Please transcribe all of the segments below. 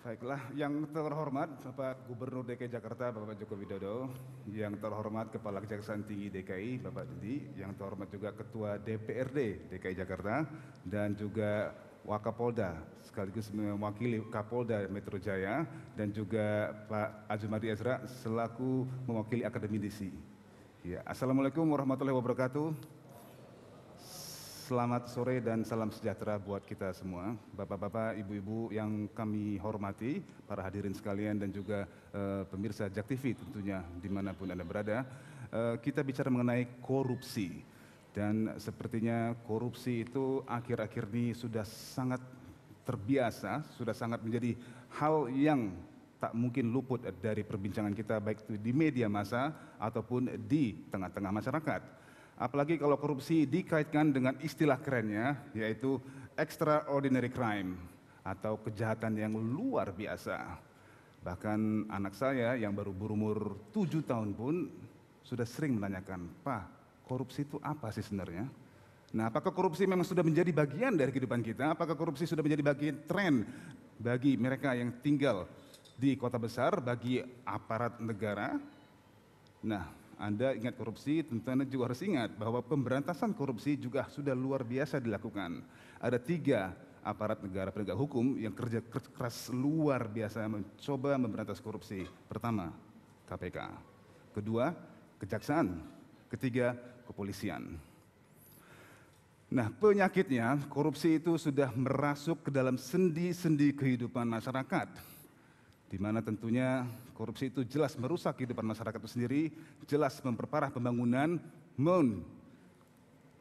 Baiklah, yang terhormat Bapak Gubernur DKI Jakarta Bapak Joko Widodo, yang terhormat Kepala Kejaksaan Tinggi DKI Bapak Didi, yang terhormat juga Ketua DPRD DKI Jakarta, dan juga Wakapolda sekaligus mewakili Kapolda Metro Jaya, dan juga Pak Azumadi Ezra selaku mewakili akademisi. Ya, Assalamualaikum warahmatullahi wabarakatuh. Selamat sore dan salam sejahtera buat kita semua, Bapak-bapak, Ibu-ibu yang kami hormati, para hadirin sekalian dan juga pemirsa JAK TV tentunya dimanapun Anda berada. Kita bicara mengenai korupsi, dan sepertinya korupsi itu akhir-akhir ini sudah sangat terbiasa, sudah sangat menjadi hal yang tak mungkin luput dari perbincangan kita baik itu di media massa ataupun di tengah-tengah masyarakat. Apalagi kalau korupsi dikaitkan dengan istilah kerennya, yaitu extraordinary crime atau kejahatan yang luar biasa. Bahkan anak saya yang baru berumur 7 tahun pun sudah sering menanyakan, "Pak, korupsi itu apa sih sebenarnya?" Nah, apakah korupsi memang sudah menjadi bagian dari kehidupan kita? Apakah korupsi sudah menjadi bagian tren bagi mereka yang tinggal di kota besar, bagi aparat negara? Nah, Anda ingat korupsi, tentu Anda juga harus ingat bahwa pemberantasan korupsi juga sudah luar biasa dilakukan. Ada 3 aparat negara penegak hukum yang kerja keras luar biasa mencoba memberantas korupsi. Pertama, KPK. Kedua, Kejaksaan. Ketiga, kepolisian. Nah, penyakitnya korupsi itu sudah merasuk ke dalam sendi-sendi kehidupan masyarakat, di mana tentunya korupsi itu jelas merusak kehidupan masyarakat itu sendiri, jelas memperparah pembangunan,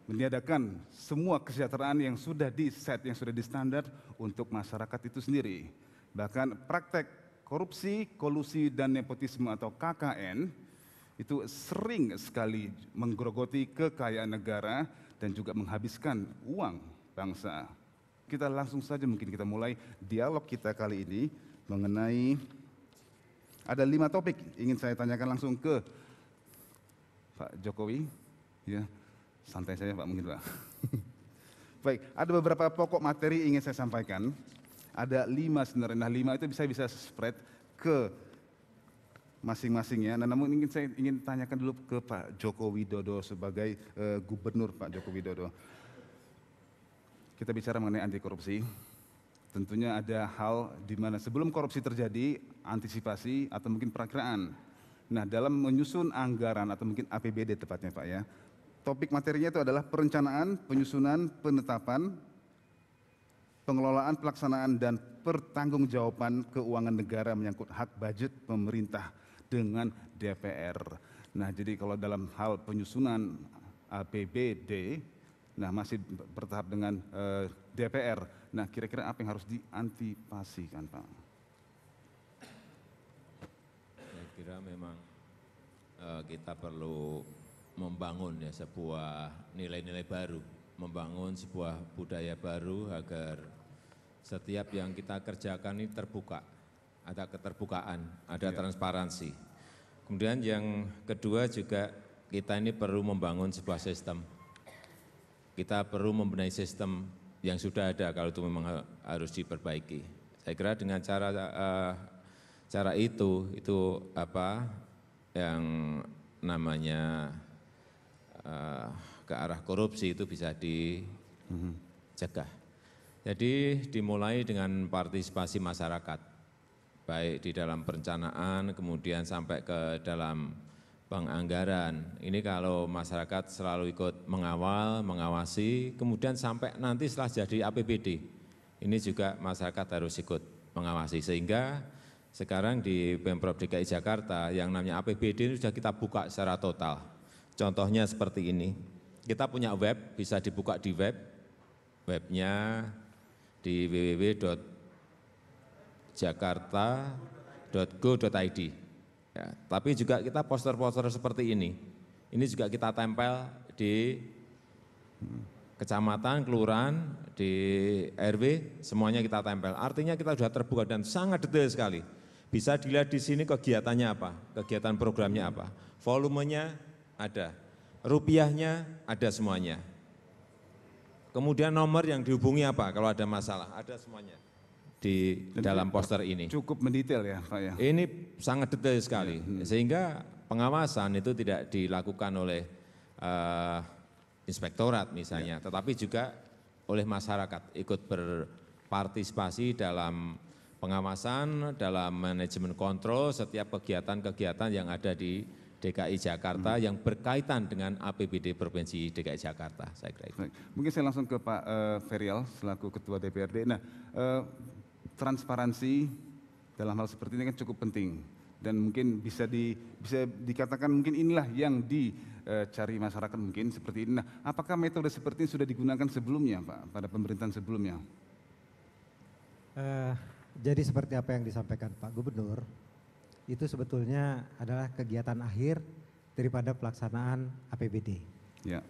meniadakan semua kesejahteraan yang sudah di-set, yang sudah di-standar untuk masyarakat itu sendiri. Bahkan praktek korupsi, kolusi, dan nepotisme atau KKN itu sering sekali menggerogoti kekayaan negara dan juga menghabiskan uang bangsa. Kita langsung saja mungkin kita mulai dialog kita kali ini mengenai ada 5 topik ingin saya tanyakan langsung ke Pak Jokowi. Ya, santai saya Pak mungkin Pak. Baik, ada beberapa pokok materi ingin saya sampaikan. Ada 5 sebenarnya. Nah, 5 itu bisa spread ke masing-masingnya. Nah, namun saya ingin tanyakan dulu ke Pak Joko Widodo sebagai Gubernur Pak Joko Widodo. Kita bicara mengenai anti korupsi. Tentunya ada hal di mana sebelum korupsi terjadi, antisipasi atau mungkin perakiraan. Nah, dalam menyusun anggaran atau mungkin APBD tepatnya Pak ya, topik materinya itu adalah perencanaan, penyusunan, penetapan, pengelolaan, pelaksanaan, dan pertanggungjawaban keuangan negara menyangkut hak budget pemerintah dengan DPR. Nah, jadi kalau dalam hal penyusunan APBD, nah masih bertahap dengan DPR. Nah, kira-kira apa yang harus diantisipasikan, Pak? Saya kira memang kita perlu membangun ya sebuah nilai-nilai baru, membangun sebuah budaya baru agar setiap yang kita kerjakan ini terbuka, ada keterbukaan, ada transparansi. Kemudian yang kedua juga kita ini perlu membangun sebuah sistem. Kita perlu membenahi sistem yang sudah ada kalau itu memang harus diperbaiki. Saya kira dengan cara itu apa yang namanya ke arah korupsi itu bisa dicegah. Jadi dimulai dengan partisipasi masyarakat, baik di dalam perencanaan, kemudian sampai ke dalam penganggaran. Ini kalau masyarakat selalu ikut mengawal, mengawasi, kemudian sampai nanti setelah jadi APBD, ini juga masyarakat harus ikut mengawasi. Sehingga sekarang di Pemprov DKI Jakarta yang namanya APBD ini sudah kita buka secara total. Contohnya seperti ini, kita punya web, bisa dibuka di webnya di www.jakarta.go.id. Ya, tapi juga kita poster-poster seperti ini juga kita tempel di kecamatan, kelurahan, di RW, semuanya kita tempel. Artinya kita sudah terbuka dan sangat detail sekali. Bisa dilihat di sini kegiatannya apa, kegiatan programnya apa, volumenya ada, rupiahnya ada semuanya. Kemudian nomor yang dihubungi apa kalau ada masalah, ada semuanya. di dalam poster ini. Cukup mendetail ya Pak ya? Ini sangat detail sekali, sehingga pengawasan itu tidak dilakukan oleh inspektorat misalnya, tetapi juga oleh masyarakat ikut berpartisipasi dalam pengawasan, dalam manajemen kontrol setiap kegiatan-kegiatan yang ada di DKI Jakarta yang berkaitan dengan APBD Provinsi DKI Jakarta, saya kira itu. Baik. Mungkin saya langsung ke Pak Ferial selaku Ketua DPRD. Nah, transparansi dalam hal seperti ini kan cukup penting dan mungkin bisa dikatakan mungkin inilah yang dicari masyarakat mungkin seperti ini. Nah, apakah metode seperti ini sudah digunakan sebelumnya Pak pada pemerintahan sebelumnya? Jadi seperti apa yang disampaikan Pak Gubernur, itu sebetulnya adalah kegiatan akhir daripada pelaksanaan APBD. Ya.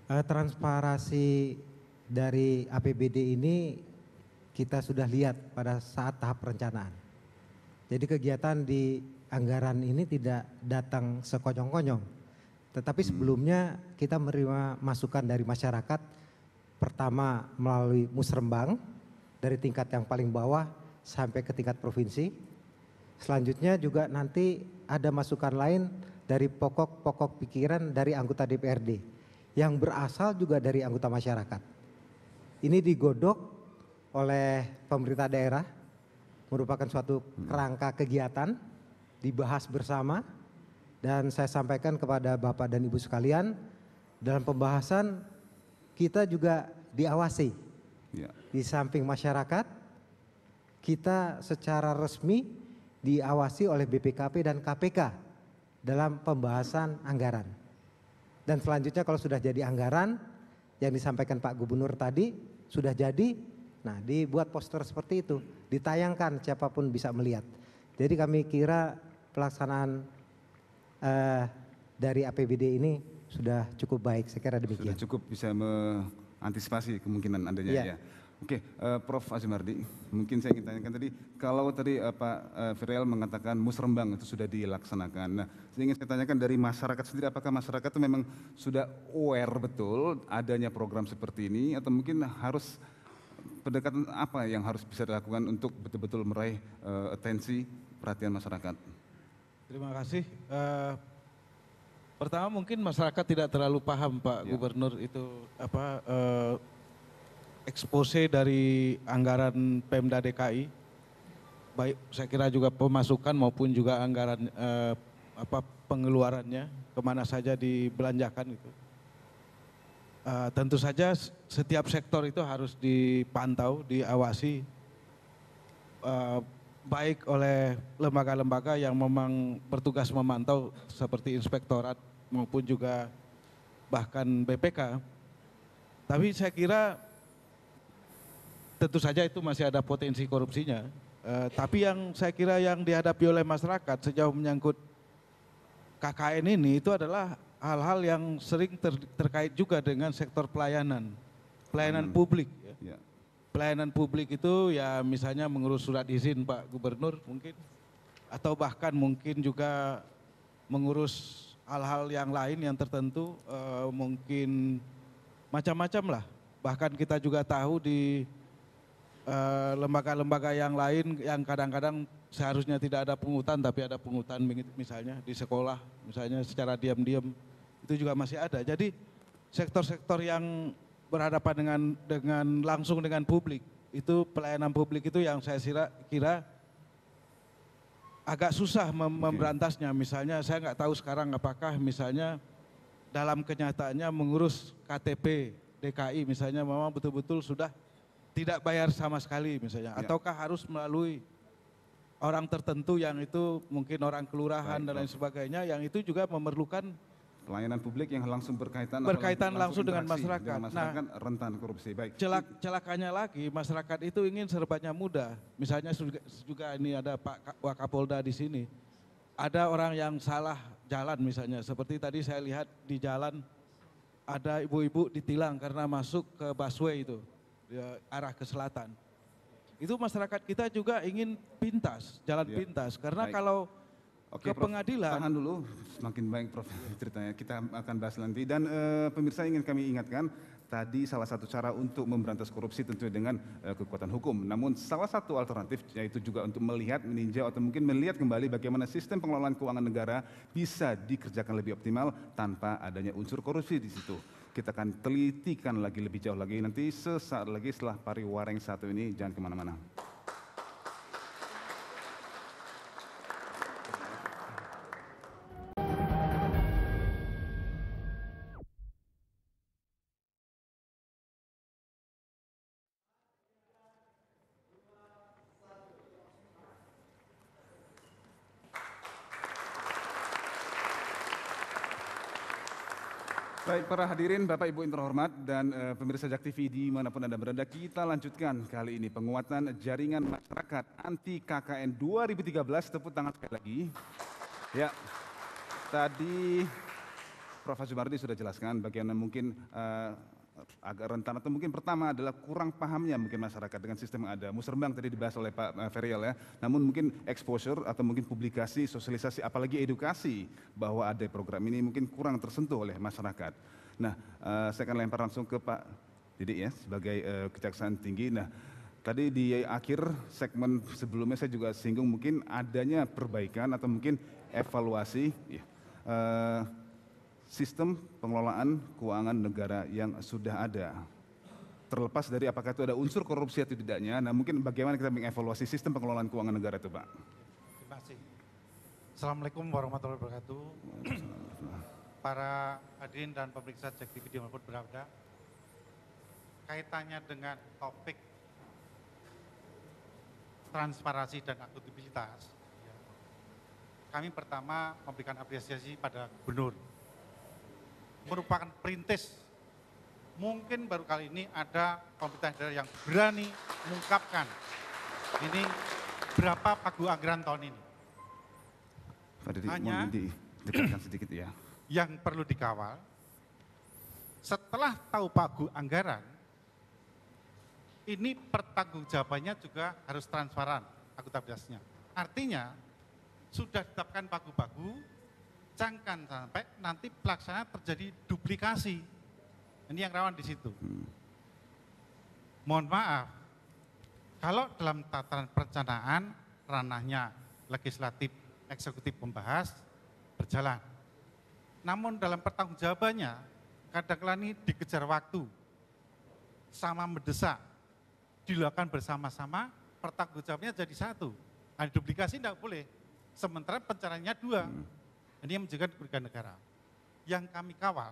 Transparansi dari APBD ini kita sudah lihat pada saat tahap perencanaan. Jadi kegiatan di anggaran ini tidak datang sekonyong-konyong, tetapi sebelumnya kita menerima masukan dari masyarakat, pertama melalui musrembang dari tingkat yang paling bawah sampai ke tingkat provinsi. Selanjutnya juga nanti ada masukan lain dari pokok-pokok pikiran dari anggota DPRD yang berasal juga dari anggota masyarakat. Ini digodok oleh pemerintah daerah, merupakan suatu kerangka kegiatan, dibahas bersama, dan saya sampaikan kepada Bapak dan Ibu sekalian, dalam pembahasan kita juga diawasi. Ya. Di samping masyarakat, kita secara resmi diawasi oleh BPKP dan KPK dalam pembahasan anggaran. Dan selanjutnya kalau sudah jadi anggaran, yang disampaikan Pak Gubernur tadi, sudah jadi, nah dibuat poster seperti itu, ditayangkan siapapun bisa melihat. Jadi kami kira pelaksanaan dari APBD ini sudah cukup baik, saya kira demikian. Sudah cukup bisa mengantisipasi kemungkinan adanya ya. Oke, Prof. Azumardi, mungkin saya ingin tanyakan tadi, kalau tadi Pak Ferial mengatakan musrembang itu sudah dilaksanakan. Nah, saya ingin saya tanyakan dari masyarakat sendiri, apakah masyarakat itu memang sudah aware betul adanya program seperti ini, atau mungkin harus pendekatan apa yang harus bisa dilakukan untuk betul-betul meraih atensi perhatian masyarakat? Terima kasih. Pertama mungkin masyarakat tidak terlalu paham Pak Gubernur itu apa expose dari anggaran Pemda DKI, baik saya kira juga pemasukan maupun juga anggaran pengeluarannya kemana saja dibelanjakan itu. Tentu saja setiap sektor itu harus dipantau, diawasi, baik oleh lembaga-lembaga yang memang bertugas memantau seperti inspektorat maupun juga bahkan BPK. Tapi saya kira tentu saja itu masih ada potensi korupsinya. Tapi yang saya kira yang dihadapi oleh masyarakat sejauh menyangkut KKN ini itu adalah hal-hal yang sering terkait juga dengan sektor pelayanan publik. Ya. Pelayanan publik itu ya misalnya mengurus surat izin Pak Gubernur mungkin, atau bahkan mungkin juga mengurus hal-hal yang lain yang tertentu, mungkin macam-macam lah. Bahkan kita juga tahu di lembaga-lembaga yang lain yang kadang-kadang seharusnya tidak ada pungutan tapi ada pungutan, misalnya di sekolah misalnya secara diam-diam itu juga masih ada. Jadi sektor-sektor yang berhadapan dengan langsung dengan publik, itu pelayanan publik itu yang saya kira agak susah memberantasnya. Misalnya saya nggak tahu sekarang apakah misalnya dalam kenyataannya mengurus KTP DKI misalnya memang betul-betul sudah tidak bayar sama sekali misalnya, ataukah harus melalui orang tertentu yang itu mungkin orang kelurahan dan lain sebagainya, yang itu juga memerlukan pelayanan publik yang langsung berkaitan langsung dengan masyarakat. Nah, rentan korupsi. Baik. Celakanya lagi masyarakat itu ingin serbatnya mudah. Misalnya juga ini ada Pak Wakapolda di sini. Ada orang yang salah jalan misalnya, seperti tadi saya lihat di jalan ada ibu-ibu ditilang karena masuk ke busway itu. Arah ke selatan. Itu masyarakat kita juga ingin pintas, jalan pintas. Karena kalau ke Prof, pengadilan. Tahan dulu, semakin baik Prof ceritanya, kita akan bahas nanti. Dan pemirsa ingin kami ingatkan, tadi salah satu cara untuk memberantas korupsi tentu dengan kekuatan hukum. Namun salah satu alternatif yaitu juga untuk melihat, meninjau atau mungkin melihat kembali bagaimana sistem pengelolaan keuangan negara bisa dikerjakan lebih optimal tanpa adanya unsur korupsi di situ. Kita akan telitikan lagi lebih jauh lagi nanti sesaat lagi setelah pariwara yang satu ini. Jangan kemana-mana. Baik para hadirin, Bapak Ibu yang terhormat dan pemirsa Jak TV dimanapun Anda berada, kita lanjutkan kali ini penguatan jaringan masyarakat anti KKN 2013. Tepuk tangan sekali lagi. Ya, tadi Prof. Azumardi sudah jelaskan bagaimana mungkin agak rentan atau mungkin pertama adalah kurang pahamnya mungkin masyarakat dengan sistem yang ada. Musrembang tadi dibahas oleh Pak Ferial ya. Namun mungkin exposure atau mungkin publikasi, sosialisasi, apalagi edukasi bahwa ada program ini mungkin kurang tersentuh oleh masyarakat. Nah, saya akan lempar langsung ke Pak Didik ya sebagai Kejaksaan Tinggi. Nah, tadi di akhir segmen sebelumnya saya juga singgung mungkin adanya perbaikan atau mungkin evaluasi ya, sistem pengelolaan keuangan negara yang sudah ada. Terlepas dari apakah itu ada unsur korupsi atau tidaknya, nah mungkin bagaimana kita mengevaluasi sistem pengelolaan keuangan negara itu, Pak. Terima kasih. Assalamualaikum warahmatullahi wabarakatuh. Para hadirin dan pemeriksa Jak TV dimanapun berada, kaitannya dengan topik transparansi dan akuntabilitas, kami pertama memberikan apresiasi pada Gubernur. Merupakan perintis, mungkin baru kali ini ada pemerintah daerah yang berani mengungkapkan ini berapa pagu anggaran tahun ini. Pak Didik, Hanya mohon didekatkan sedikit ya. yang perlu dikawal, setelah tahu pagu anggaran, ini pertanggungjawabannya juga harus transparan akuntabilitasnya. Artinya, sudah ditetapkan pagu-pagu, jangan sampai nanti pelaksanaan terjadi duplikasi. Ini yang rawan di situ. Mohon maaf, kalau dalam tataran perencanaan, ranahnya legislatif, eksekutif membahas, berjalan. Namun dalam pertanggungjawabannya, kadang-kadang ini dikejar waktu, sama mendesak, dilakukan bersama-sama, pertanggungjawabannya jadi satu. Nah, duplikasi tidak boleh, sementara pencariannya dua. Ini yang menjaga kerugian negara. Yang kami kawal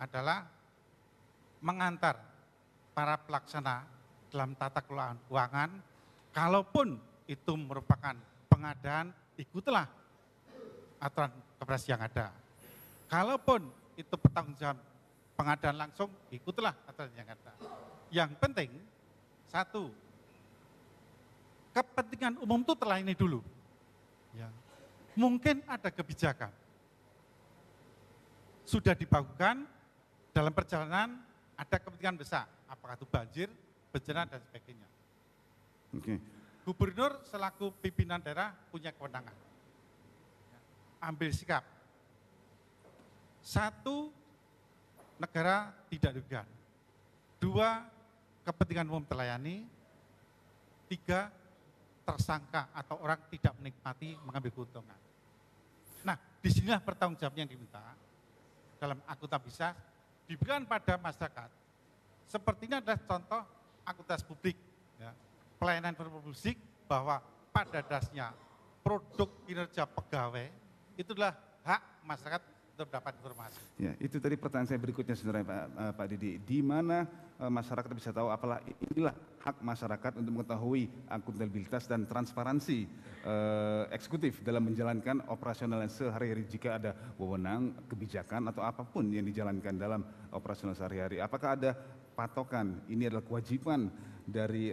adalah mengantar para pelaksana dalam tata kelola keuangan, kalaupun itu merupakan pengadaan, ikutilah aturan koperasi yang ada. Kalaupun itu bertanggung pengadaan langsung, ikutilah aturan yang ada. Yang penting, satu, kepentingan umum itu terlayani dulu. Ya. Mungkin ada kebijakan, sudah dibakukan dalam perjalanan ada kepentingan besar, apakah itu banjir, bencana dan sebagainya. Oke. Gubernur selaku pimpinan daerah punya kewenangan. Ambil sikap. Satu, negara tidak dirugikan. Dua, kepentingan umum terlayani. Tiga, tersangka atau orang tidak menikmati mengambil keuntungan. Nah, disinilah pertanggungjawaban yang diminta dalam akuntabilitas diberikan pada masyarakat. Seperti ini adalah contoh akuntabilitas publik, ya. Pelayanan publik bahwa pada dasarnya produk kinerja pegawai itu adalah hak masyarakat untuk mendapat informasi. Ya, itu tadi pertanyaan saya berikutnya sebenarnya Pak Didi. Di mana masyarakat bisa tahu apalah inilah hak masyarakat untuk mengetahui akuntabilitas dan transparansi eksekutif dalam menjalankan operasional sehari-hari jika ada wewenang, kebijakan atau apapun yang dijalankan dalam operasional sehari-hari. Apakah ada patokan, ini adalah kewajiban dari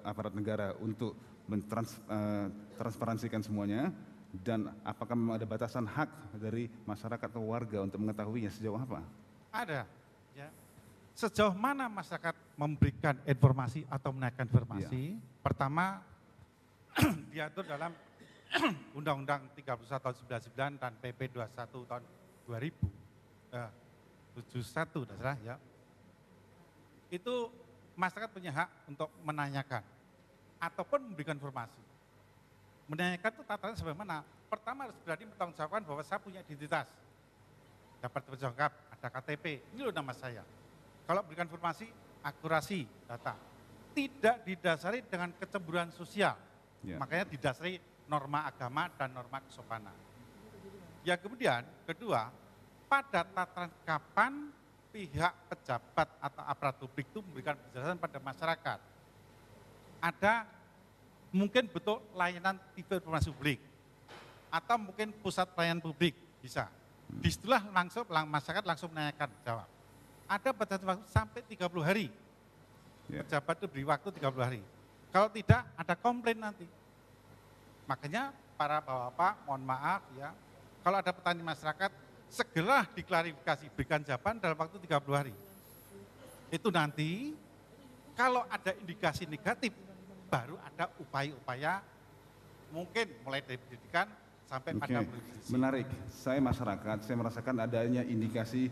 aparat negara untuk mentransparansikan semuanya, dan apakah memang ada batasan hak dari masyarakat atau warga untuk mengetahuinya sejauh apa? Ada. Ya. Sejauh mana masyarakat memberikan informasi atau menaikkan informasi? Ya. Pertama, diatur dalam Undang-Undang 31 tahun 99 dan PP 21 tahun 2000. 71 dah salah ya. itu masyarakat punya hak untuk menanyakan ataupun memberikan informasi. Menanyakan itu tataran sebagaimana? Pertama harus berani bertanggungjawabkan bahwa saya punya identitas. Dapat terjangkap, ada KTP, ini loh nama saya. Kalau berikan informasi, akurasi data. Tidak didasari dengan kecemburuan sosial. Ya. Makanya didasari norma agama dan norma kesopanan. Ya kemudian, kedua, pada tataran kapan pihak pejabat atau aparat publik itu memberikan penjelasan pada masyarakat. Ada mungkin bentuk layanan TV informasi publik, atau mungkin pusat pelayanan publik, bisa. Disitulah langsung masyarakat langsung menanyakan, jawab. Ada batas waktu sampai 30 hari. Ya. Pejabat itu beri waktu 30 hari. Kalau tidak, ada komplain nanti. Makanya para bapak-bapak, mohon maaf ya, kalau ada petani masyarakat, segera diklarifikasi, berikan jawaban dalam waktu 30 hari. Itu nanti, kalau ada indikasi negatif, baru ada upaya-upaya, mungkin mulai dari pendidikan, sampai pada politisi. Menarik. Saya masyarakat, saya merasakan adanya indikasi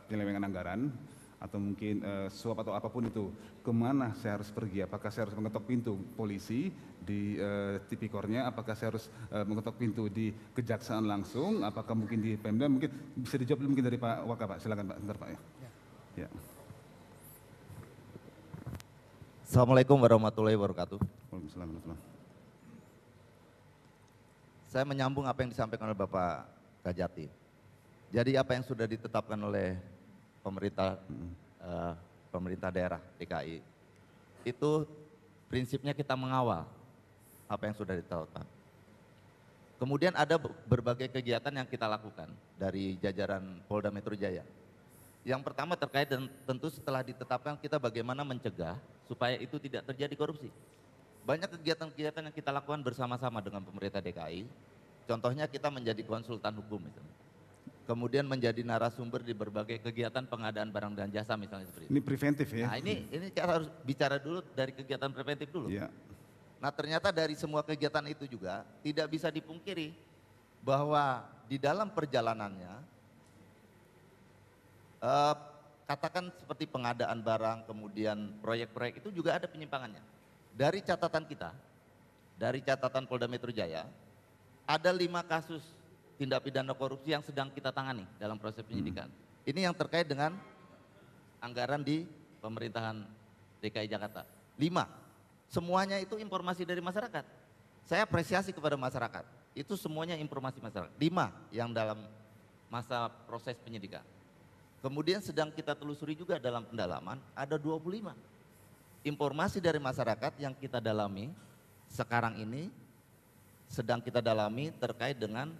penyelewengan anggaran atau mungkin suap atau apapun itu. Kemana saya harus pergi? Apakah saya harus mengetok pintu polisi di tipikornya? Apakah saya harus mengetok pintu di kejaksaan langsung? Apakah mungkin di Pemda? Mungkin bisa dijawab mungkin dari Pak Waka, Pak. Silakan Pak. Bentar Pak ya. Ya. Assalamualaikum warahmatullahi wabarakatuh. Waalaikumsalam warahmatullahi. Saya menyambung apa yang disampaikan oleh Bapak Kajati. Jadi apa yang sudah ditetapkan oleh pemerintah daerah DKI, itu prinsipnya kita mengawal apa yang sudah ditetapkan. Kemudian ada berbagai kegiatan yang kita lakukan dari jajaran Polda Metro Jaya. Yang pertama terkait dan tentu setelah ditetapkan kita bagaimana mencegah supaya itu tidak terjadi korupsi. Banyak kegiatan-kegiatan yang kita lakukan bersama-sama dengan pemerintah DKI. Contohnya kita menjadi konsultan hukum misalnya. Kemudian menjadi narasumber di berbagai kegiatan pengadaan barang dan jasa misalnya seperti itu. Ini preventif ya? Nah ini kita harus bicara dulu dari kegiatan preventif dulu. Ya. Nah ternyata dari semua kegiatan itu juga tidak bisa dipungkiri bahwa di dalam perjalanannya katakan seperti pengadaan barang kemudian proyek-proyek itu juga ada penyimpangannya. Dari catatan kita, dari catatan Polda Metro Jaya, ada 5 kasus tindak pidana korupsi yang sedang kita tangani dalam proses penyidikan. Ini yang terkait dengan anggaran di pemerintahan DKI Jakarta. 5, semuanya itu informasi dari masyarakat. Saya apresiasi kepada masyarakat, itu semuanya informasi masyarakat. 5 yang dalam masa proses penyidikan. Kemudian sedang kita telusuri juga dalam pendalaman, ada 25. Informasi dari masyarakat yang kita dalami sekarang ini sedang kita dalami terkait dengan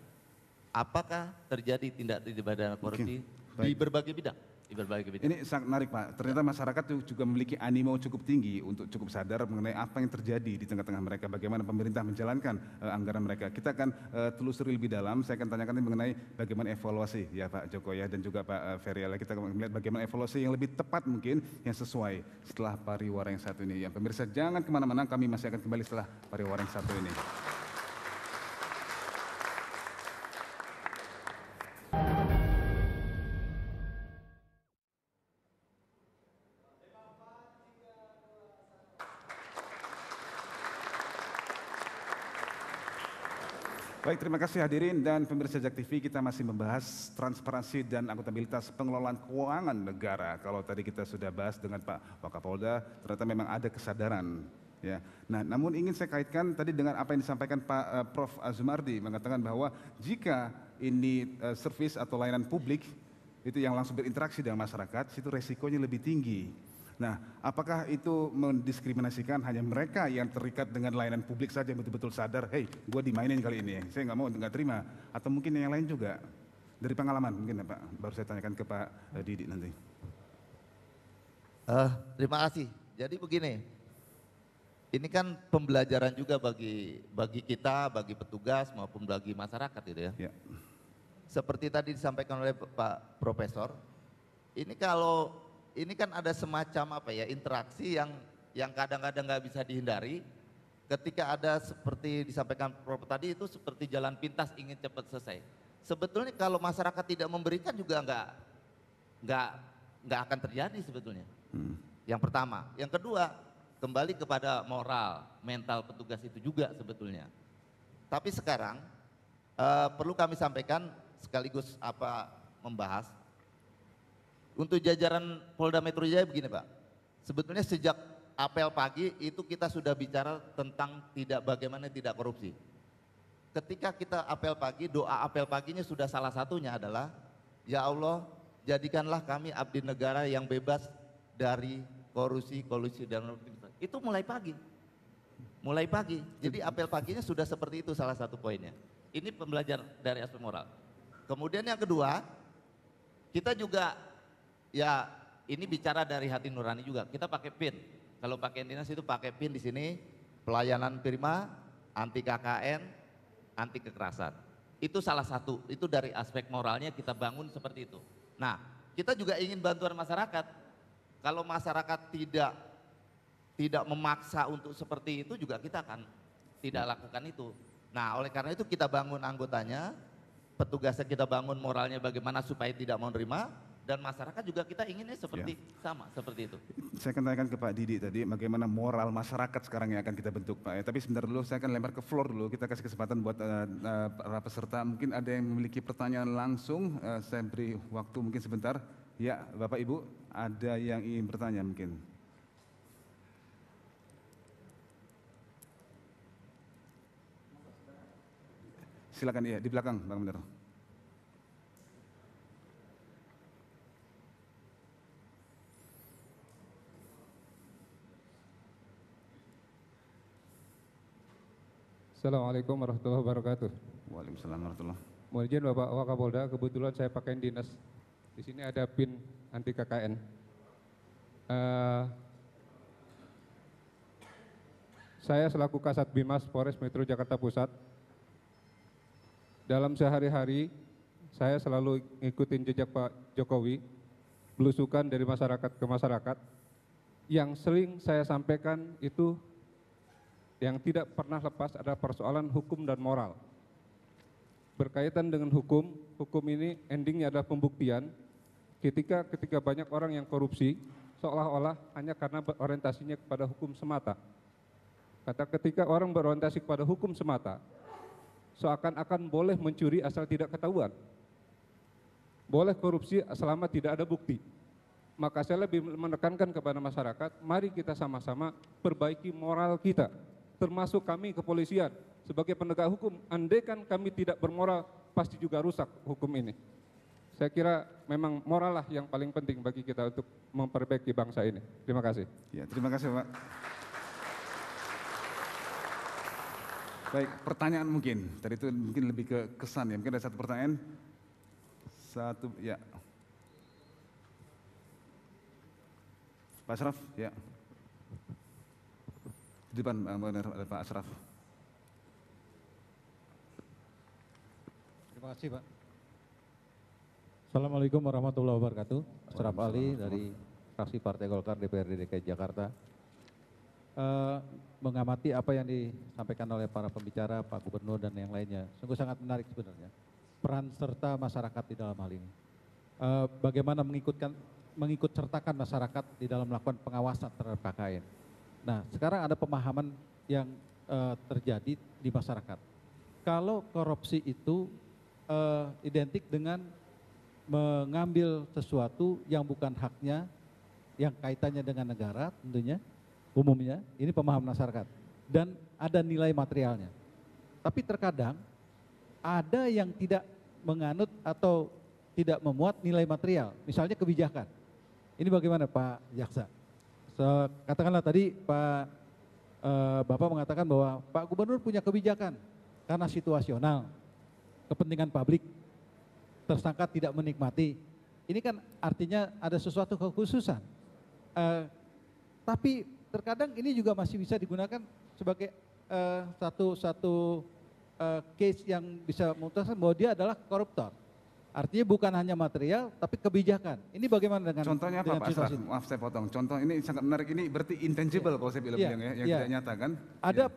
apakah terjadi tindak pidana korupsi di berbagai bidang. Ini sangat menarik Pak, ternyata masyarakat juga memiliki animo cukup tinggi untuk cukup sadar mengenai apa yang terjadi di tengah-tengah mereka, bagaimana pemerintah menjalankan anggaran mereka. Kita akan telusuri lebih dalam, saya akan tanyakan mengenai bagaimana evaluasi ya Pak Joko ya dan juga Pak Ferry. Kita akan melihat bagaimana evaluasi yang lebih tepat mungkin, yang sesuai setelah pariwara yang satu ini. Yang pemirsa jangan kemana-mana, kami masih akan kembali setelah pariwara yang satu ini. Baik, terima kasih hadirin dan pemirsa Jak TV. Kita masih membahas transparansi dan akuntabilitas pengelolaan keuangan negara. Kalau tadi kita sudah bahas dengan Pak Wakapolda, ternyata memang ada kesadaran. Ya. Nah, namun ingin saya kaitkan tadi dengan apa yang disampaikan Pak Prof. Azumardi, mengatakan bahwa jika ini servis atau layanan publik itu yang langsung berinteraksi dengan masyarakat, itu resikonya lebih tinggi. Nah, apakah itu mendiskriminasikan hanya mereka yang terikat dengan layanan publik saja yang betul-betul sadar, hey, gue dimainin kali ini, saya nggak mau, nggak terima, atau mungkin yang lain juga? Dari pengalaman mungkin ya Pak, baru saya tanyakan ke Pak Didi nanti. Terima kasih. Jadi begini, ini kan pembelajaran juga bagi kita, bagi petugas maupun bagi masyarakat gitu ya. Seperti tadi disampaikan oleh Pak Profesor, ini kan ada semacam interaksi yang kadang-kadang nggak bisa dihindari. Ketika ada seperti disampaikan Prof tadi itu seperti jalan pintas ingin cepat selesai. Sebetulnya kalau masyarakat tidak memberikan juga nggak akan terjadi sebetulnya. Yang pertama. Yang kedua, kembali kepada moral, mental petugas itu juga sebetulnya. Tapi sekarang perlu kami sampaikan sekaligus membahas. Untuk jajaran Polda Metro Jaya begini Pak, sebetulnya sejak apel pagi itu kita sudah bicara tentang bagaimana tidak korupsi. Ketika kita apel pagi, doa apel paginya sudah salah satunya adalah, ya Allah jadikanlah kami abdi negara yang bebas dari korupsi dan itu mulai pagi. Jadi apel paginya sudah seperti itu salah satu poinnya. Ini pembelajaran dari aspek moral. Kemudian yang kedua, kita juga ya ini bicara dari hati nurani juga. Kita pakai PIN. Kalau pakai dinas itu pakai PIN di sini, pelayanan prima, anti KKN, anti kekerasan. Itu salah satu. Itu dari aspek moralnya kita bangun seperti itu. Nah, kita juga ingin bantuan masyarakat. Kalau masyarakat tidak memaksa untuk seperti itu juga kita akan tidak lakukan itu. Nah, oleh karena itu kita bangun anggotanya, petugasnya kita bangun moralnya bagaimana supaya tidak mau menerima, dan masyarakat juga kita inginnya seperti sama seperti itu. Saya akan tanyakan ke Pak Didi tadi bagaimana moral masyarakat sekarang yang akan kita bentuk Pak. Tapi sebentar dulu saya akan lempar ke floor dulu, kita kasih kesempatan buat para peserta. Mungkin ada yang memiliki pertanyaan langsung, saya beri waktu mungkin sebentar. Ya Bapak Ibu, ada yang ingin bertanya mungkin. Silakan ya, di belakang Bang Bener. Assalamualaikum warahmatullahi wabarakatuh. Waalaikumsalam warahmatullahi. Mohon izin Bapak Wakapolda, kebetulan saya pakai dinas. Di sini ada PIN anti KKN. Saya selaku Kasat Bimas Polres Metro Jakarta Pusat. Dalam sehari-hari saya selalu ngikutin jejak Pak Jokowi, belusukan dari masyarakat ke masyarakat. Yang sering saya sampaikan itu yang tidak pernah lepas adalah persoalan hukum dan moral. Berkaitan dengan hukum ini endingnya adalah pembuktian. Ketika banyak orang yang korupsi, seolah-olah hanya karena berorientasinya kepada hukum semata. Ketika orang berorientasi kepada hukum semata, seakan-akan boleh mencuri asal tidak ketahuan. Boleh korupsi selama tidak ada bukti. Maka saya lebih menekankan kepada masyarakat, mari kita sama-sama perbaiki moral kita. Termasuk kami kepolisian sebagai penegak hukum, andaikan kami tidak bermoral pasti juga rusak hukum ini. Saya kira memang moral lah yang paling penting bagi kita untuk memperbaiki bangsa ini. Terima kasih. Ya, terima kasih Pak. Baik, pertanyaan mungkin. Tadi itu mungkin lebih ke kesan ya. Mungkin ada satu pertanyaan. Ya. Pak Ashraf, ya. Di depan ada Pak Ashraf. Terima kasih Pak. Assalamualaikum warahmatullahi wabarakatuh. Ashraf Ali dari fraksi Partai Golkar DPRD DKI Jakarta. Mengamati apa yang disampaikan oleh para pembicara, Pak Gubernur dan yang lainnya, sungguh sangat menarik sebenarnya. Peran serta masyarakat di dalam hal ini. Bagaimana mengikut sertakan masyarakat di dalam melakukan pengawasan terhadap KKN. Nah, sekarang ada pemahaman yang terjadi di masyarakat. Kalau korupsi itu identik dengan mengambil sesuatu yang bukan haknya, yang kaitannya dengan negara tentunya, umumnya, ini pemahaman masyarakat. Dan ada nilai materialnya. Tapi terkadang ada yang tidak menganut atau tidak memuat nilai material, misalnya kebijakan. Ini bagaimana Pak Jaksa? Katakanlah tadi Bapak mengatakan bahwa Pak Gubernur punya kebijakan karena situasional, kepentingan publik, tersangka tidak menikmati. Ini kan artinya ada sesuatu kekhususan. Tapi terkadang ini juga masih bisa digunakan sebagai satu case yang bisa memutuskan bahwa dia adalah koruptor. Artinya bukan hanya material, tapi kebijakan. Ini bagaimana dengan contohnya apa Pak Ashraf? Maaf saya potong. Contoh ini sangat menarik. Ini berarti intangible kalau saya bilang ya, yang tidak nyata kan?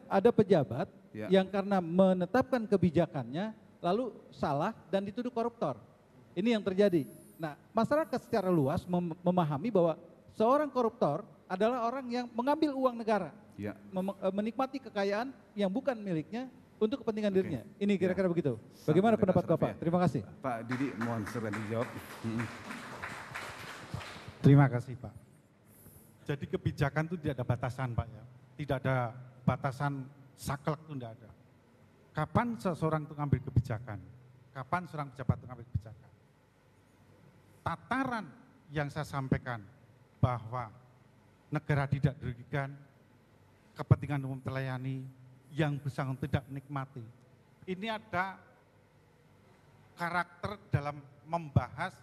Ada pejabat yang karena menetapkan kebijakannya lalu salah dan dituduh koruptor. Ini yang terjadi. Nah, masyarakat secara luas memahami bahwa seorang koruptor adalah orang yang mengambil uang negara, Ya. menikmati kekayaan yang bukan miliknya untuk kepentingan dirinya. Ini kira-kira Ya. begitu. Bagaimana Sampai pendapat dasar, Bapak? ya. Terima kasih. Pak Didi, mohon segera dijawab. Terima kasih Pak. Jadi kebijakan itu tidak ada batasan Pak ya. Tidak ada batasan saklek itu tidak ada. Kapan seseorang itu ngambil kebijakan? Kapan seorang pejabat itu ngambil kebijakan? Tataran yang saya sampaikan bahwa negara tidak dirugikan, kepentingan umum terlayani, yang bersangkutan tidak menikmati. Ini ada karakter dalam membahas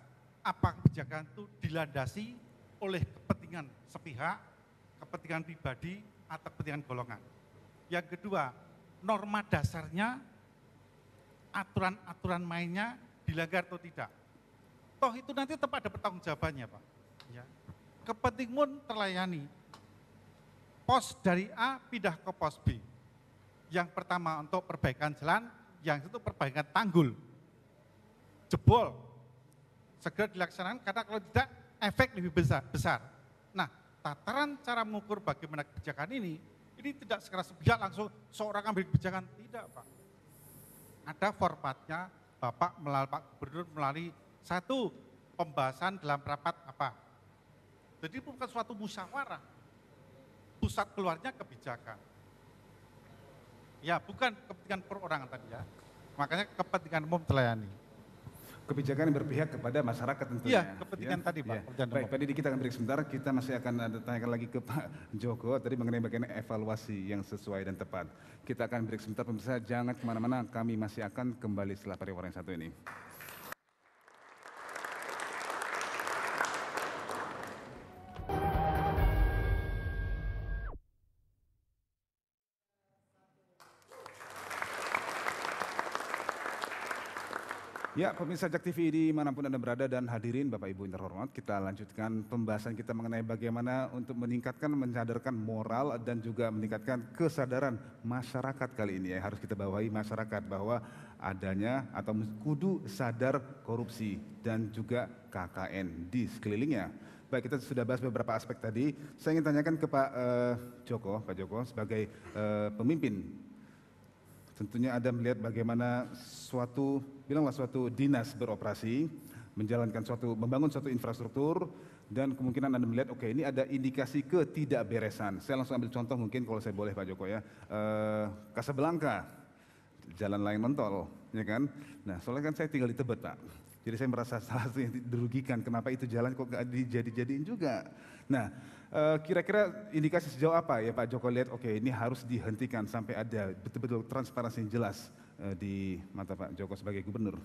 apa kebijakan itu dilandasi oleh kepentingan sepihak, kepentingan pribadi, atau kepentingan golongan. Yang kedua, norma dasarnya, aturan-aturan mainnya dilanggar atau tidak. Toh itu nanti tetap ada pertanggungjawabannya Pak. Ya. Kepentingan umum terlayani. Pos dari A pindah ke pos B. Yang pertama untuk perbaikan jalan, yang itu perbaikan tanggul. Jebol. Segera dilaksanakan karena kalau tidak efek lebih besar. Nah, tataran cara mengukur bagaimana kebijakan ini tidak secara sepihak langsung seorang ambil kebijakan, tidak Pak. Ada formatnya, Bapak melalui Pak Gubernur melalui satu pembahasan dalam rapat apa. Jadi bukan suatu musyawarah, pusat keluarnya kebijakan. Ya bukan kepentingan perorangan tadi ya, makanya kepentingan umum terlayani. Kebijakan yang berpihak kepada masyarakat tentunya. Iya, kepentingan tadi Pak. Ya. Baik, Pak Didi, kita akan break sebentar. Kita masih akan tanyakan lagi ke Pak Joko tadi mengenai bagaimana evaluasi yang sesuai dan tepat. Kita akan break sebentar, pemirsa. Jangan kemana-mana, kami masih akan kembali setelah pariwara yang satu ini. Ya, pemirsa Jak TV dimanapun Anda berada dan hadirin Bapak Ibu yang terhormat, kita lanjutkan pembahasan kita mengenai bagaimana untuk meningkatkan, menyadarkan moral dan juga meningkatkan kesadaran masyarakat kali ini. Harus kita bawahi masyarakat bahwa adanya atau kudu sadar korupsi dan juga KKN di sekelilingnya. Baik, kita sudah bahas beberapa aspek tadi. Saya ingin tanyakan ke Pak Joko sebagai pemimpin. Tentunya Anda melihat bagaimana suatu dinas beroperasi, membangun suatu infrastruktur, dan kemungkinan Anda melihat, oke, ini ada indikasi ketidakberesan. Saya langsung ambil contoh mungkin kalau saya boleh Pak Joko ya, Casablanca, jalan layang nontol, ya kan? Nah, soalnya kan saya tinggal di Tebet Pak, jadi saya merasa salah satu yang dirugikan, kenapa itu jalan kok nggak dijadi-jadiin juga. Nah, kira-kira indikasi sejauh apa ya Pak Joko lihat, oke ini harus dihentikan sampai ada betul-betul transparansi yang jelas di mata Pak Joko sebagai gubernur?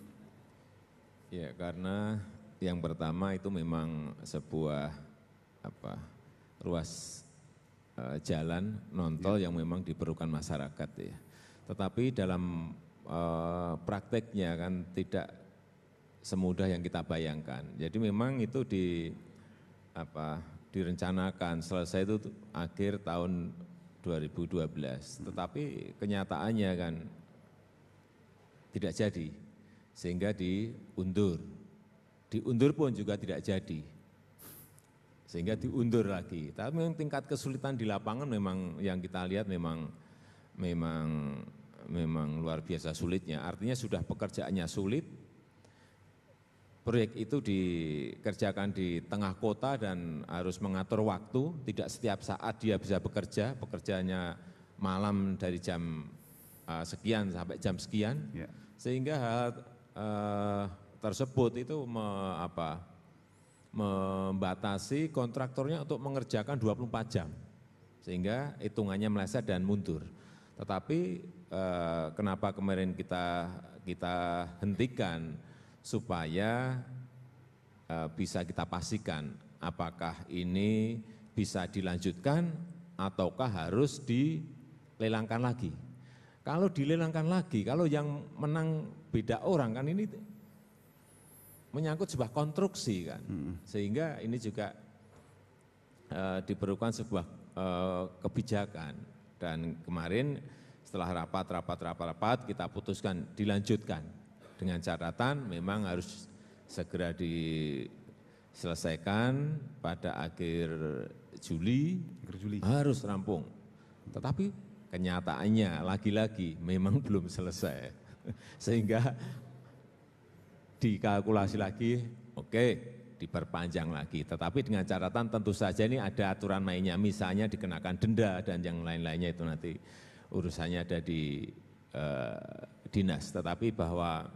Ya, karena yang pertama itu memang sebuah ruas jalan nontol yang memang diperlukan masyarakat ya. Tetapi dalam prakteknya kan tidak semudah yang kita bayangkan. Jadi memang itu direncanakan selesai itu akhir tahun 2012. Tetapi kenyataannya kan tidak jadi, sehingga diundur. Diundur pun juga tidak jadi, sehingga diundur lagi. Tapi memang tingkat kesulitan di lapangan memang yang kita lihat memang luar biasa sulitnya. Artinya sudah pekerjaannya sulit, proyek itu dikerjakan di tengah kota dan harus mengatur waktu, tidak setiap saat dia bisa bekerja, pekerjaannya malam dari jam sekian sampai jam sekian, sehingga hal tersebut itu membatasi kontraktornya untuk mengerjakan 24 jam, sehingga hitungannya meleset dan mundur. Tetapi kenapa kemarin kita hentikan, supaya bisa kita pastikan apakah ini bisa dilanjutkan ataukah harus dilelangkan lagi. Kalau dilelangkan lagi, kalau yang menang beda orang kan ini menyangkut sebuah konstruksi kan, sehingga ini juga diperlukan sebuah kebijakan. Dan kemarin setelah rapat kita putuskan dilanjutkan dengan catatan memang harus segera selesaikan pada akhir Juli, harus rampung. Tetapi kenyataannya lagi-lagi memang belum selesai. Sehingga dikalkulasi lagi, oke, diperpanjang lagi. Tetapi dengan catatan tentu saja ini ada aturan mainnya, misalnya dikenakan denda dan yang lain-lainnya itu nanti urusannya ada di dinas. Tetapi bahwa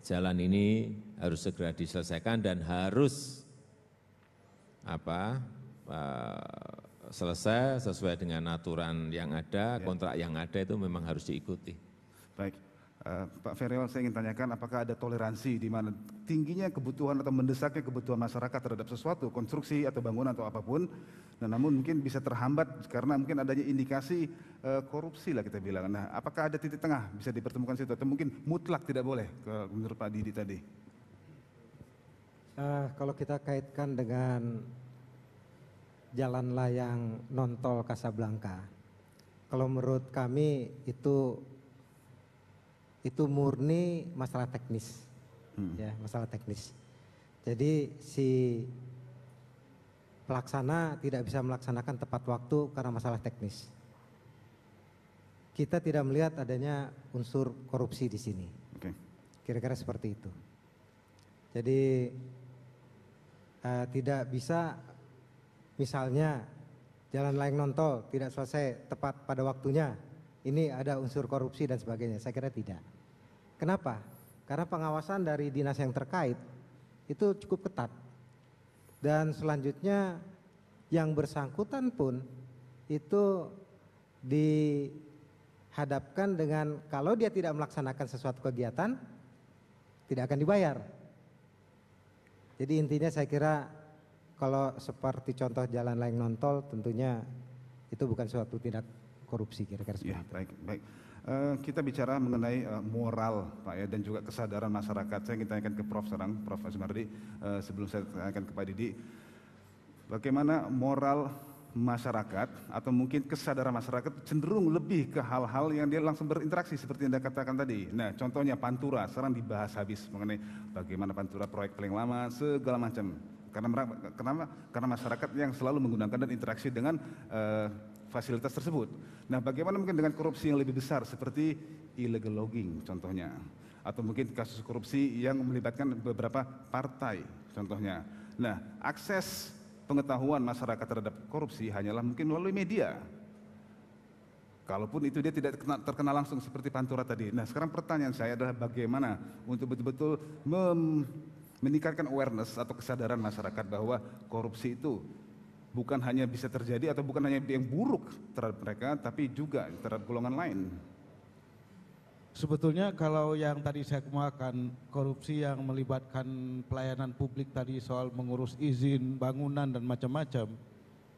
jalan ini harus segera diselesaikan dan harus selesai sesuai dengan aturan yang ada, kontrak yang ada itu memang harus diikuti. Baik, Pak Ferrell, saya ingin tanyakan apakah ada toleransi di mana tingginya kebutuhan atau mendesaknya kebutuhan masyarakat terhadap sesuatu, konstruksi atau bangunan atau apapun, dan namun mungkin bisa terhambat karena mungkin adanya indikasi korupsi lah kita bilang. Nah, apakah ada titik tengah bisa dipertemukan situ atau mungkin mutlak tidak boleh menurut Pak Didi tadi? Kalau kita kaitkan dengan jalan layang non-tol Kasablanka, kalau menurut kami itu murni masalah teknis, ya, masalah teknis. Jadi si pelaksana tidak bisa melaksanakan tepat waktu karena masalah teknis. Kita tidak melihat adanya unsur korupsi di sini. Kira-kira seperti itu. Jadi tidak bisa misalnya jalan layang non-tol tidak selesai tepat pada waktunya, ini ada unsur korupsi dan sebagainya. Saya kira tidak. Kenapa? Karena pengawasan dari dinas yang terkait itu cukup ketat. Dan selanjutnya yang bersangkutan pun itu dihadapkan dengan kalau dia tidak melaksanakan sesuatu kegiatan tidak akan dibayar. Jadi intinya saya kira kalau seperti contoh jalan layang non-tol tentunya itu bukan suatu tindak korupsi, kira-kira seperti itu. Baik. Kita bicara mengenai moral, Pak ya, dan juga kesadaran masyarakat. Saya ingin tanyakan ke Prof sekarang, Prof Asmardi, sebelum saya tanyakan ke Pak Didi. Bagaimana moral masyarakat atau mungkin kesadaran masyarakat cenderung lebih ke hal-hal yang dia langsung berinteraksi seperti yang Anda katakan tadi. Nah, contohnya Pantura, sekarang dibahas habis mengenai bagaimana Pantura proyek paling lama, segala macam. Karena masyarakat yang selalu menggunakan dan interaksi dengan fasilitas tersebut. Nah, bagaimana mungkin dengan korupsi yang lebih besar seperti illegal logging contohnya, atau mungkin kasus korupsi yang melibatkan beberapa partai contohnya. Nah, akses pengetahuan masyarakat terhadap korupsi hanyalah mungkin melalui media. Kalaupun itu dia tidak terkena langsung seperti Pantura tadi. Nah, sekarang pertanyaan saya adalah bagaimana untuk betul-betul meningkatkan awareness atau kesadaran masyarakat bahwa korupsi itu bukan hanya bisa terjadi atau bukan hanya yang buruk terhadap mereka, tapi juga terhadap golongan lain. Sebetulnya kalau yang tadi saya kemukakan, korupsi yang melibatkan pelayanan publik tadi soal mengurus izin, bangunan dan macam-macam,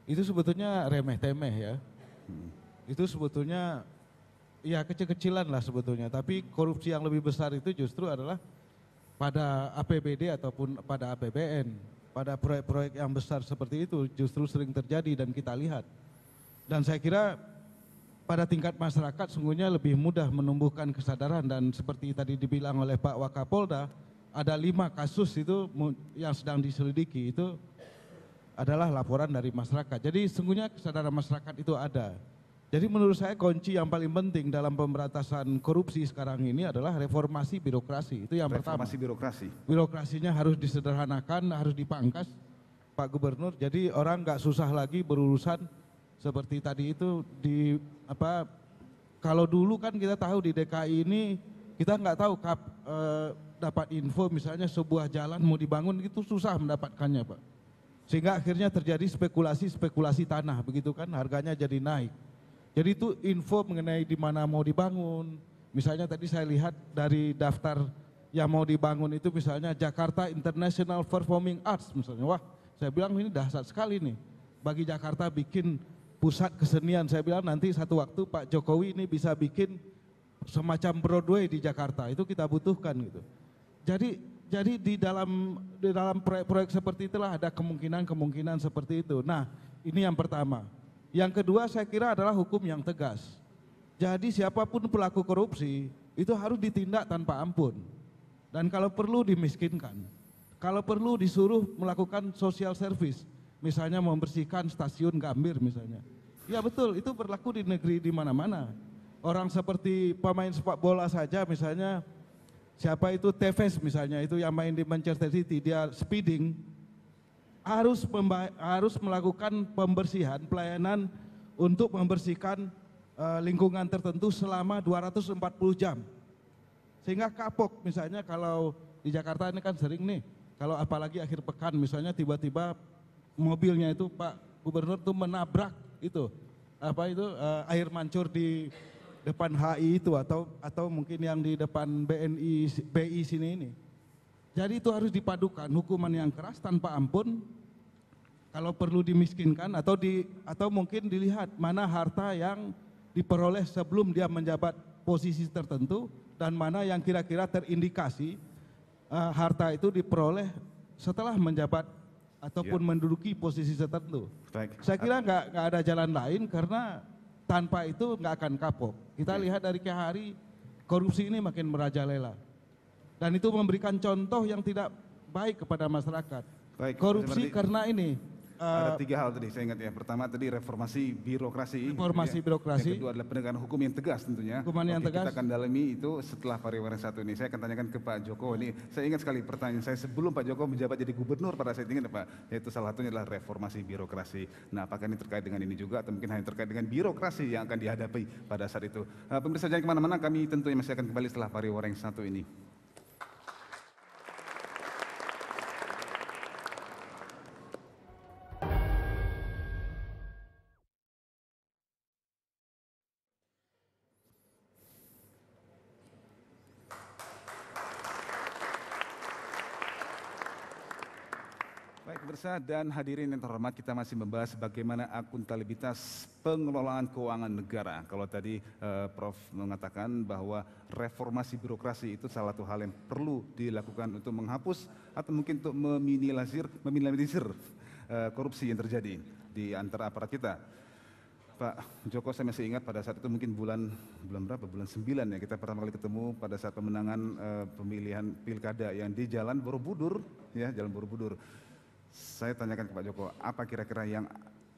itu sebetulnya remeh-temeh ya. Itu sebetulnya ya kecil-kecilan lah sebetulnya, tapi korupsi yang lebih besar itu justru adalah pada APBD ataupun pada APBN. Pada proyek-proyek yang besar seperti itu justru sering terjadi dan kita lihat. Dan saya kira pada tingkat masyarakat sungguhnya lebih mudah menumbuhkan kesadaran, dan seperti tadi dibilang oleh Pak Wakapolda, ada 5 kasus itu yang sedang diselidiki, itu adalah laporan dari masyarakat. Jadi sungguhnya kesadaran masyarakat itu ada. Jadi menurut saya kunci yang paling penting dalam pemberantasan korupsi sekarang ini adalah reformasi birokrasi. Itu yang pertama. Reformasi birokrasi. Birokrasinya harus disederhanakan, harus dipangkas, Pak Gubernur. Jadi orang nggak susah lagi berurusan seperti tadi itu kalau dulu kan kita tahu di DKI ini kita nggak tahu dapat info misalnya sebuah jalan mau dibangun itu susah mendapatkannya, Pak. Sehingga akhirnya terjadi spekulasi tanah, begitu kan, harganya jadi naik. Jadi itu info mengenai di mana mau dibangun. Misalnya tadi saya lihat dari daftar yang mau dibangun itu misalnya Jakarta International Performing Arts misalnya. Wah, saya bilang ini dahsyat sekali nih. Bagi Jakarta bikin pusat kesenian, saya bilang nanti satu waktu Pak Jokowi ini bisa bikin semacam Broadway di Jakarta. Itu kita butuhkan gitu. Jadi di dalam proyek-proyek seperti itulah ada kemungkinan seperti itu. Nah, ini yang pertama. Yang kedua saya kira adalah hukum yang tegas. Jadi siapapun pelaku korupsi itu harus ditindak tanpa ampun. Dan kalau perlu dimiskinkan. kalau perlu disuruh melakukan social service, misalnya membersihkan stasiun Gambir misalnya. Ya betul, itu berlaku di negeri di mana-mana. Orang seperti pemain sepak bola saja misalnya, siapa itu Tevez misalnya, itu yang main di Manchester City, dia speeding, harus melakukan pembersihan, pelayanan untuk membersihkan lingkungan tertentu selama 240 jam. Sehingga kapok misalnya kalau di Jakarta ini kan sering nih, kalau apalagi akhir pekan misalnya tiba-tiba mobilnya itu Pak Gubernur tuh menabrak itu air mancur di depan HI itu atau mungkin yang di depan BI sini ini. Jadi itu harus dipadukan hukuman yang keras tanpa ampun, kalau perlu dimiskinkan atau mungkin dilihat mana harta yang diperoleh sebelum dia menjabat posisi tertentu dan mana yang kira-kira terindikasi harta itu diperoleh setelah menjabat ataupun menduduki posisi tertentu. Baik. Saya kira nggak ada jalan lain karena tanpa itu nggak akan kapok. Kita lihat dari ke hari korupsi ini makin merajalela dan itu memberikan contoh yang tidak baik kepada masyarakat. Baik, korupsi karena ini. Ada 3 hal tadi saya ingat ya. Pertama tadi reformasi birokrasi. Reformasi birokrasi. Yang kedua adalah penegakan hukum yang tegas tentunya. Hukuman yang tegas. Kita akan dalami itu setelah pariwara 1 ini. Saya akan tanyakan ke Pak Joko ini. Saya ingat sekali pertanyaan saya sebelum Pak Joko menjabat jadi gubernur pada saat ini Pak. Yaitu salah satunya adalah reformasi birokrasi. Nah apakah ini terkait dengan ini juga atau mungkin hanya terkait dengan birokrasi yang akan dihadapi pada saat itu. Pemirsa jangan kemana-mana, kami tentunya masih akan kembali setelah pariwara yang 1 ini. Baik pemirsa dan hadirin yang terhormat, kita masih membahas bagaimana akuntabilitas pengelolaan keuangan negara. Kalau tadi Prof mengatakan bahwa reformasi birokrasi itu salah satu hal yang perlu dilakukan untuk menghapus atau mungkin untuk meminimalisir korupsi yang terjadi di antara aparat kita. Pak Joko, saya masih ingat pada saat itu mungkin bulan berapa? Bulan 9 ya, kita pertama kali ketemu pada saat pemenangan pemilihan pilkada yang di Jalan Borobudur, ya, Jalan Borobudur. Saya tanyakan ke Pak Joko, apa kira-kira yang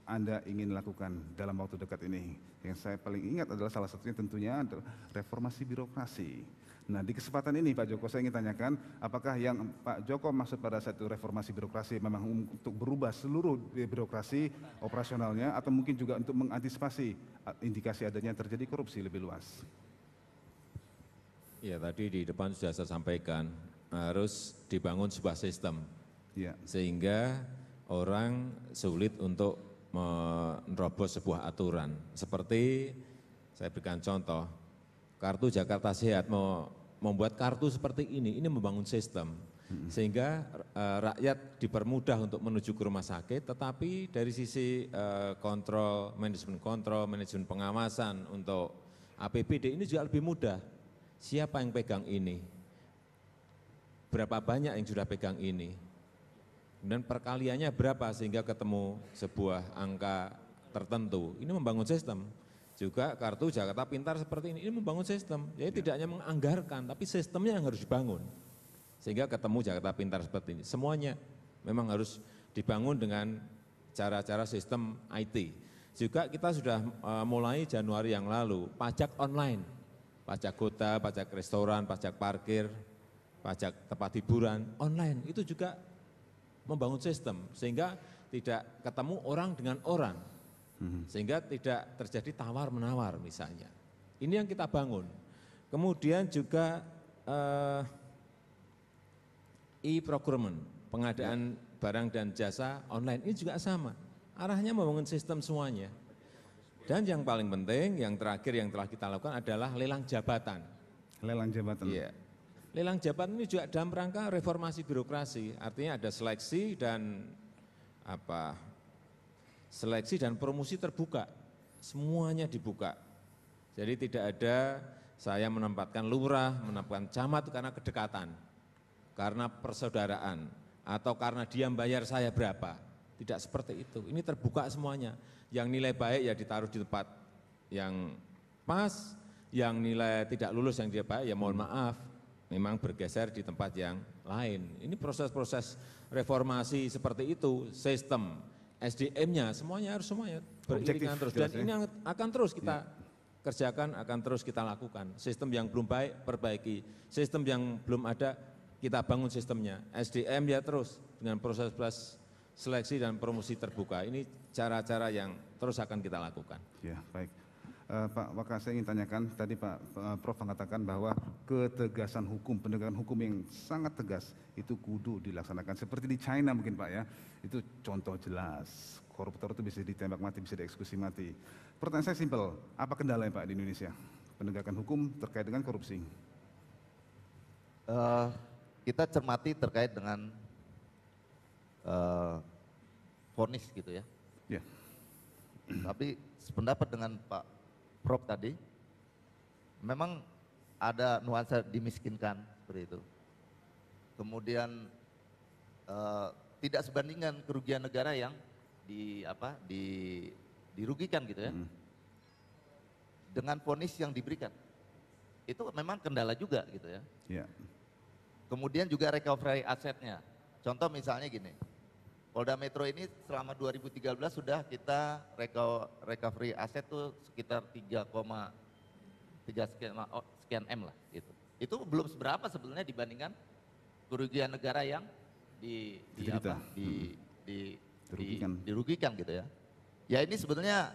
Anda ingin lakukan dalam waktu dekat ini? Yang saya paling ingat adalah salah satunya tentunya adalah reformasi birokrasi. Nah di kesempatan ini Pak Joko saya ingin tanyakan, apakah yang Pak Joko maksud pada saat itu reformasi birokrasi memang untuk berubah seluruh birokrasi operasionalnya atau mungkin juga untuk mengantisipasi indikasi adanya terjadi korupsi lebih luas? Ya tadi di depan sudah saya sampaikan, harus dibangun sebuah sistem. Ya. Sehingga orang sulit untuk menerobos sebuah aturan. Seperti saya berikan contoh, kartu Jakarta Sehat mau membuat kartu seperti ini membangun sistem. Sehingga rakyat dipermudah untuk menuju ke rumah sakit, tetapi dari sisi manajemen pengawasan untuk APBD ini juga lebih mudah. Siapa yang pegang ini? Berapa banyak yang sudah pegang ini? Dan perkaliannya berapa sehingga ketemu sebuah angka tertentu. Ini membangun sistem. Juga kartu Jakarta Pintar seperti ini membangun sistem. Jadi tidak hanya menganggarkan, tapi sistemnya yang harus dibangun. Sehingga ketemu Jakarta Pintar seperti ini. Semuanya memang harus dibangun dengan cara-cara sistem IT. Juga kita sudah mulai Januari yang lalu, pajak online. Pajak kota, pajak restoran, pajak parkir, pajak tempat hiburan, online. Itu juga membangun sistem sehingga tidak ketemu orang dengan orang, sehingga tidak terjadi tawar-menawar misalnya. Ini yang kita bangun. Kemudian juga e-procurement, pengadaan barang dan jasa online ini juga sama. Arahnya membangun sistem semuanya. Dan yang paling penting, yang terakhir yang telah kita lakukan adalah lelang jabatan. Lelang jabatan. Iya. Lelang jabatan ini juga dalam rangka reformasi birokrasi, artinya ada seleksi dan promosi terbuka, semuanya dibuka. Jadi tidak ada saya menempatkan lurah, menempatkan camat karena kedekatan, karena persaudaraan, atau karena dia bayar saya berapa. Tidak seperti itu, ini terbuka semuanya. Yang nilai baik ya ditaruh di tempat yang pas, yang nilai tidak lulus yang dia baik ya mohon maaf. memang bergeser di tempat yang lain. Ini proses-proses reformasi seperti itu, sistem, SDM-nya, semuanya beriringan terus. Dan ini akan terus kita kerjakan, akan terus kita lakukan. Sistem yang belum baik, perbaiki. Sistem yang belum ada, kita bangun sistemnya. SDM ya terus dengan proses-proses seleksi dan promosi terbuka. Ini cara-cara yang terus akan kita lakukan. Ya, baik. Pak Waka, saya ingin tanyakan, tadi Pak Prof mengatakan bahwa ketegasan hukum, penegakan hukum yang sangat tegas itu kudu dilaksanakan. Seperti di China mungkin Pak ya, itu contoh jelas. Koruptor itu bisa ditembak mati, bisa dieksekusi mati. Pertanyaan saya simpel, apa kendalanya Pak di Indonesia? Penegakan hukum terkait dengan korupsi. Kita cermati terkait dengan vonis gitu ya. Ya. Tapi sependapat dengan Pak Prof tadi, memang ada nuansa dimiskinkan seperti itu. Kemudian tidak sebandingkan kerugian negara yang dirugikan gitu ya. Dengan vonis yang diberikan. Itu memang kendala juga gitu ya. Ya. Kemudian juga recovery asetnya. Contoh misalnya gini, Polda Metro ini selama 2013 sudah kita recovery aset tuh sekitar 3,3 sekian M lah gitu. Itu belum seberapa sebetulnya dibandingkan kerugian negara yang dirugikan gitu ya. Ya ini sebetulnya